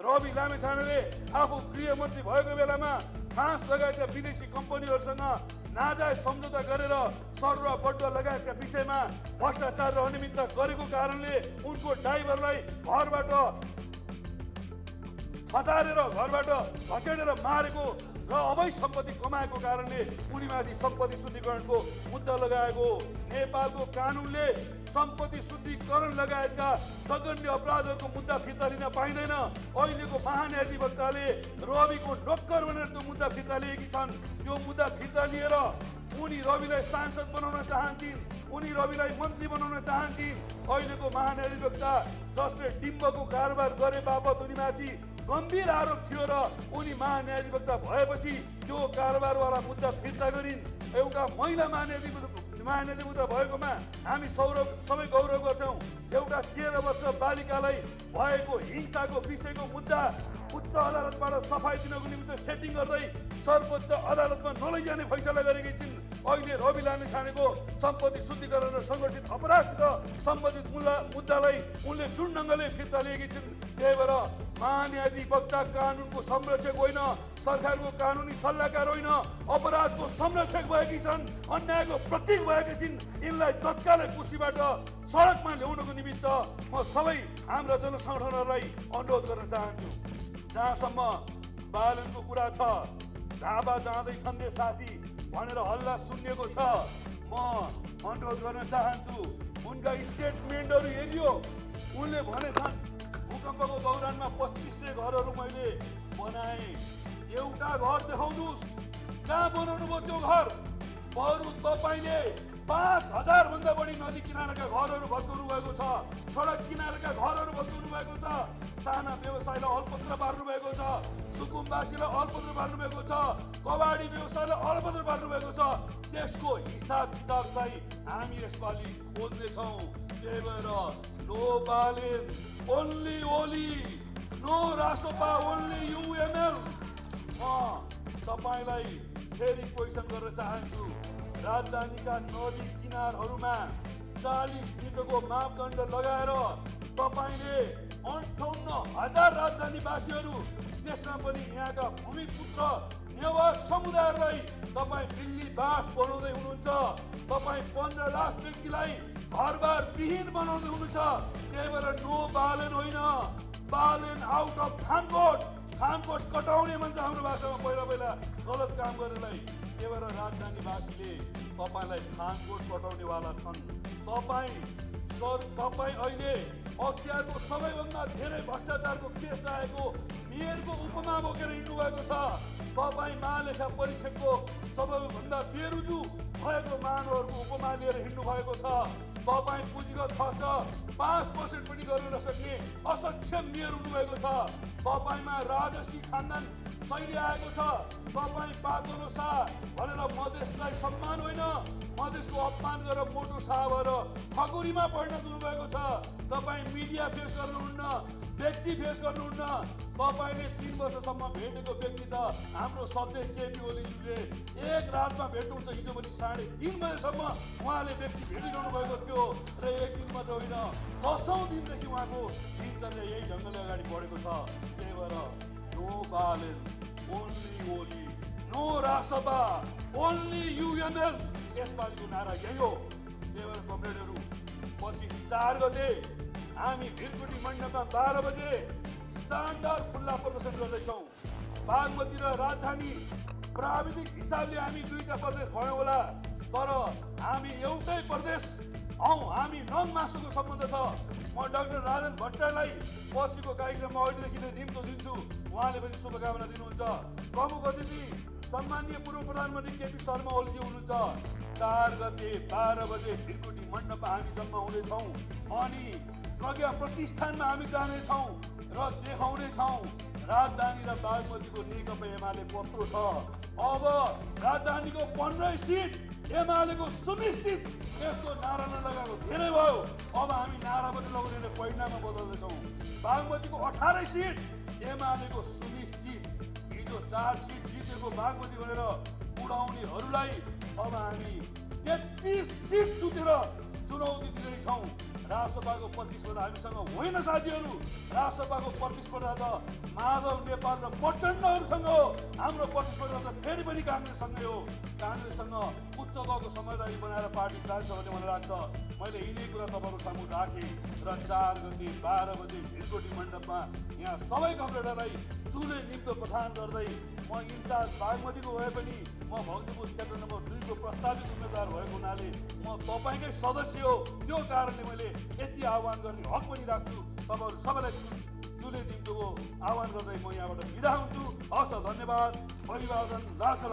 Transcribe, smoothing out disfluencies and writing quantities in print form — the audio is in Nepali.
रवि लामिछानेले आफू गृहमन्त्री भएको बेलामा फ्रान्स लगायतका विदेशी कम्पनीहरूसँग नाजायज सम्झौता गरेर सर र बटुवा लगायतका विषयमा भ्रष्टाचार र अनियमितता गरेको कारणले उनको ड्राइभरलाई घरबाट हतारेर घरबाट घचेडेर मारेको र अवैध सम्पत्ति कमाएको कारणले उनीमाथि सम्पत्ति शुद्धिकरणको मुद्दा लगाएको। नेपालको कानुनले सम्पत्ति शुद्धिकरण लगायतका जघन्य अपराधहरूको मुद्दा फिर्ता लिन पाइँदैन। अहिलेको महान्यायाधिवक्ताले रविको नोक्कर भनेर त्यो मुद्दा फिर्ता लिएकी छन्। त्यो मुद्दा फिर्ता लिएर उनी रविलाई सांसद बनाउन चाहन्थिन्, उनी रविलाई मन्त्री बनाउन चाहन्थिन्। अहिलेको महान्यायाधिवक्ता जसले डिम्बको कारोबार गरे बापत उनीमाथि गम्भीर आरोप थियो र उनी महान्यायाधिवक्ता भएपछि त्यो कारोबारवाला मुद्दा फिर्ता गरिन्। एउटा महिला महान्यायाधिवक्ता भएकोमा हामी सबै गौरव गर्छौँ। एउटा 13 वर्ष बालिकालाई भएको हिंसाको विषयको मुद्दा उच्च अदालतबाट सफाई दिनको निमित्त सेटिङ गर्दै सर्वोच्च अदालतमा नलैजाने फैसला गरेकी छिन्। अहिले रवि लामिछानेको सम्पत्ति शुद्धिकरण र सङ्गठित अपराधसित सम्बन्धित मुद्दालाई उनले जुन ढङ्गले फिर्ता लिएकी छिन्। त्यही भएर महान्यायाधिवक्ता कानुनको संरक्षक होइन, सरकारको कानुनी सल्लाहकार होइन, अपराधको संरक्षक भएकी छन्, अन्यायको प्रतीक भएकी छिन्। यिनलाई तत्कालै कुर्सीबाट सडकमा ल्याउनको निमित्त म सबै हाम्रा जनसङ्गठनहरूलाई अनुरोध गर्न चाहन्छु। जहाँसम्म बालनको कुरा छ, ढाबा जाँदैछन् रे साथी भनेर हल्ला सुनिएको छ, म अनुरोध गर्न चाहन्छु उनका स्टेटमेन्टहरू हेरियो। उनले भनेछन् भूकम्पको दौरानमा 2500 घरहरू मैले बनाएँ। एउटा घर देखाउनुहोस्, कहाँ बनाउनु भयो त्यो घर? बरु तपाईँले 5000 भन्दा बढी नदी किनारका घरहरू भत्काउनु भएको छ, सडक किनारका घरहरू भत्काउनु भएको छ, साना व्यवसायलाई अलपत्र पार्नु भएको छ, सुकुम्बासीलाई अलपत्र पार्नु भएको छ, कबाडी व्यवसायलाई अलपत्र पार्नु भएको छ। त्यसको हिसाब किताब चाहिँ हामी यसपालि खोज्नेछौँ। त्यही भएर no Balen only Oli, no Rasopa only UML. म तपाईँलाई फेरि क्वेसन गर्न चाहन्छु। राजधानीका नदी किनारहरूमा 40 मिटरको मापदण्ड लगाएर तपाईँले 58,000 राजधानीवासीहरू, त्यसमा पनि यहाँका भूमिपुत्र नेवार समुदायहरूलाई तपाईँ दिल्ली बास बनाउँदै हुनुहुन्छ। तपाईँ 15 लाख व्यक्तिलाई घरबार विहीन बनाउँदै हुनुहुन्छ। त्यही भएर नो बालेन होइन, बालेन आउट अफ थानकोट। थानकोट कटाउने भन्छ हाम्रो भाषामा पहिला गलत काम गर्नेलाई। त्यही भएर राजधानीवासीले तपाईँलाई थानकोट कटाउनेवाला छन्। तपाईँ अहिले अख्तियारको सबैभन्दा धेरै भ्रष्टाचारको केस आएको मेयरको उपमा बोकेर हिँड्नु भएको छ। तपाईँ महालेखा परीक्षकको सबैभन्दा बेरुजु भएको मानवहरूको उपमा लिएर हिँड्नु भएको छ। तपाईँ पुँजीगत खर्च 5% पनि गर्न नसक्ने असक्षम मेयर हुनुभएको छ। तपाईँमा राजसी खानदान शैली आएको छ। तपाईँ पातलो शाह भनेर मधेसलाई सम्मान होइन, मधेसको अपमान गरेर मोटो शाह भएर ठकुरीमा परिणत हुनुभएको छ। तपाईँ मिडिया फेस गर्नुहुन्न, व्यक्ति फेस गर्नुहुन्न। तपाईँले 3 वर्षसम्म भेटेको व्यक्ति त हाम्रो सब्जेक्ट केपी ओलीज्यूले एक रातमा भेट्नुहुन्छ। हिजो पनि 3:30 बजेसम्म उहाँले व्यक्ति भेटिरहनु भएको थियो र एक दिन मात्र होइन, 10औं दिनदेखि उहाँको दिनचर्या यही ढङ्गले अगाडि बढेको छ। त्यही भएर no Balen only Oli, no Raspa only UML, यसपालिको नारा यही हो। त्यही भएर कमरेडहरू पछि 4 गते हामी भिरकुटी मण्डपमा 12 बजे शानदार खुल्ला प्रदर्शन गर्दैछौँ। बागमती र राजधानी प्राविधिक हिसाबले हामी 2टा प्रदेश भयौँ होला, तर हामी एउटै प्रदेश हौँ। हामी नङ मासुको सम्बन्ध छ। म डाक्टर राजन भट्टराईलाई पर्सिको कार्यक्रममा अहिलेदेखि नै निम्तो दिन्छु, उहाँले पनि शुभकामना दिनुहुन्छ। प्रमुख अतिथि सम्माननीय पूर्व प्रधानमन्त्री केपी शर्मा ओलीजी हुनुहुन्छ। 4 गते 12 बजे भिरकुटी मण्डपमा हामी जम्मा हुनेछौँ अनि प्रज्ञा प्रतिष्ठानमा हामी जानेछौँ र देखाउनेछौँ राजधानी र बागमतीको नेकपा एमाले पत्रो छ। अब राजधानीको 15 सिट एमालेको सुनिश्चित, यस्तो नारा नलगाएको धेरै भयो। अब हामी नारा पनि लगाउने परिणाममा बदल्दैछौँ। बागमतीको 18 सिट एमालेको सुनिश्चित। हिजो 4 सिट जितेको बागमती भनेर उडाउनेहरूलाई अब हामी 33 सिट जितेर चुनौती दिँदैछौँ। राजसभाको प्रतिस्पर्धा हामीसँग होइन साथीहरू। राजसभाको प्रतिस्पर्धा त माधव नेपाल र प्रचण्डहरूसँग हो। हाम्रो प्रतिस्पर्धा त फेरि पनि काङ्ग्रेससँगै हो। काङ्ग्रेससँग उच्च तहको समझदारी बनाएर पार्टी जान्छ भन्ने मलाई लाग्छ। मैले यिनै कुरा तपाईँहरू सामु राखेँ र 4 गते 12 बजे भिरकोटी मण्डपमा यहाँ सबै कमरेडरलाई चुले निम्तो प्रदान गर्दै म इन्चार्ज बागमतीको भए पनि म भक्तपुर क्षेत्र नम्बर 2 को प्रस्तावित उम्मेदवार भएको हुनाले म तपाईँकै सदस्य हो। त्यो कारणले मैले यति आह्वान गर्ने हक पनि राख्छु। तपाईँहरू सबैलाई चुले निम्तोको आह्वान गर्दै म यहाँबाट बिदा हुन्छु। हस् त, धन्यवाद। अभिवादन। रासला।